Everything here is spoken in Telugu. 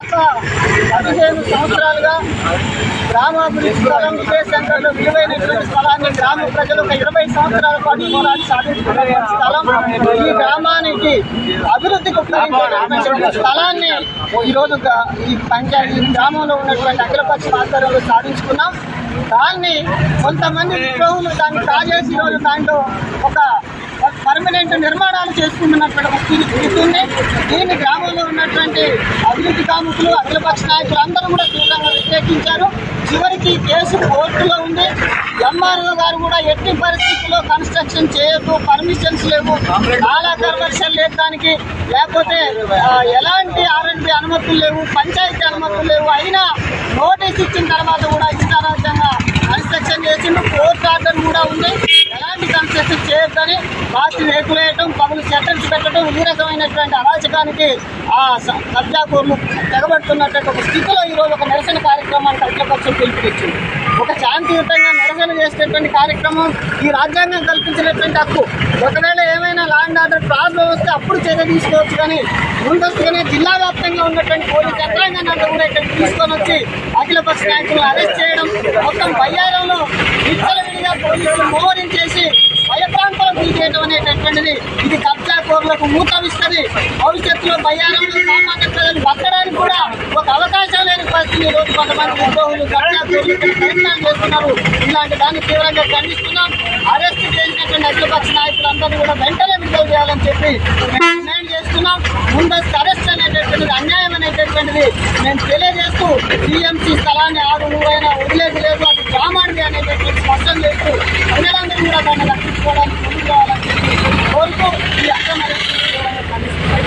15 సంవత్సరాలుగా గ్రామాభివృద్ధి స్థలం విజయ సెంటర్లో విలువైనటువంటి స్థలాన్ని గ్రామ ప్రజలు ఒక 20 సంవత్సరాల పాటు పోరాడి సాధించుకున్నటువంటి స్థలం. ఈ గ్రామానికి అభివృద్ధికి ఉపయోగించేటువంటి స్థలాన్ని ఈరోజు ఈ పంచాయతీ గ్రామంలో ఉన్నటువంటి అఖిలపక్ష ఆధ్వర్యంలో సాధించుకున్నాం. దాన్ని కొంతమంది విద్రోహులు దాన్ని కాజేసి ఈరోజు దాంట్లో ఒక పర్మనెంట్ నిర్మాణాలు చేసుకుంటున్నటువంటి స్థితి ఉంది. దీన్ని గ్రామంలో ఉన్నటువంటి అభివృద్ధి కాముకులు అఖిలపక్ష నాయకులు అందరూ కూడా తీవ్రంగా వ్యతిరేకించారు. చివరికి కేసు కోర్టులో ఉంది. ఎంఆర్ఓ గారు కూడా ఎట్టి పరిస్థితుల్లో కన్స్ట్రక్షన్ చేయొద్దు, పర్మిషన్స్ లేవు, నాలా కన్వర్షన్ లేదు దానికి, లేకపోతే ఎలాంటి ఆర్ఎండ్బి అనుమతులు లేవు, పంచాయతీ అనుమతులు లేవు. అయినా నోటీస్ ఇచ్చిన తర్వాత కూడా ఇష్టారాజ్యంగా కన్స్ట్రక్షన్ చేసిండు. కోర్టు ఆర్డర్ కూడా ఉంది ఎలాంటి కన్స్ట్రక్షన్ చేయొద్దని. రాత్రి రేకులు వేయటం, పగులు షట్టర్స్ పెట్టడం, ఈ రకమైనటువంటి అరాచకానికి ఆ కబ్జాకోర్లు తెగబడుతున్నటువంటి ఒక స్థితిలో ఈరోజు ఒక నిరసన కార్యక్రమానికి అఖిలపక్షం పిలుపునిచ్చింది. ఒక శాంతియుతంగా నిరసన చేసేటువంటి కార్యక్రమం ఈ రాజ్యాంగం కల్పించినటువంటి హక్కు. ఒకవేళ ఏమైనా లా అండ్ ఆర్డర్ ప్రాబ్లం వస్తే అప్పుడు చర్య తీసుకోవచ్చు, కానీ ముందస్తుగానే జిల్లా వ్యాప్తంగా ఉన్నటువంటి పోలీస్ యంత్రాంగాన్ని అంతా కూడా ఇక్కడికి తీసుకొని వచ్చి అఖిలపక్ష నాయకులను అరెస్ట్ చేయడం, మొత్తం బయ్యారంలో విచ్చలవిడిగా పోలీసులు మోహరించేసి భయప్రాంతాలకు తీసేయడం అనేటటువంటిది ఇది కబ్జాకోర్లకు మూతమిస్తుంది. భవిష్యత్తులో బయ్యారంలో సామాన్య ప్రజలు బతకడానికి కూడా ఒక అవకాశం లేని పరిస్థితి ఈరోజు కొంతమంది ఉద్యోగులు కబ్జాకోర్లు ప్రయత్నాలు చేస్తున్నారు. ఇలాంటి దాన్ని తీవ్రంగా ఖండిస్తున్నాం. అరెస్ట్ చేసినటువంటి అఖిలపక్ష నాయకులందరూ కూడా వెంటనే విడుదల చేయాలని చెప్పి డిమాండ్ చేస్తున్నాం. ముందస్తు అరెస్ట్ అనేటటువంటిది అన్యాయం అనేటటువంటిది మేము తెలియజేస్తూ టీఎంసీ స్థలాన్ని 6 వదిలేది లేదు, అది గ్రామాన్ని అనేటటువంటి స్పష్టం చేస్తూ ప్రజలందరూ కూడా దాన్ని రక్షించుకోవడానికి ముందుకు రావాలని చెప్పి కోరుతూ ఈ అక్రమ ఖండిస్తున్నాం.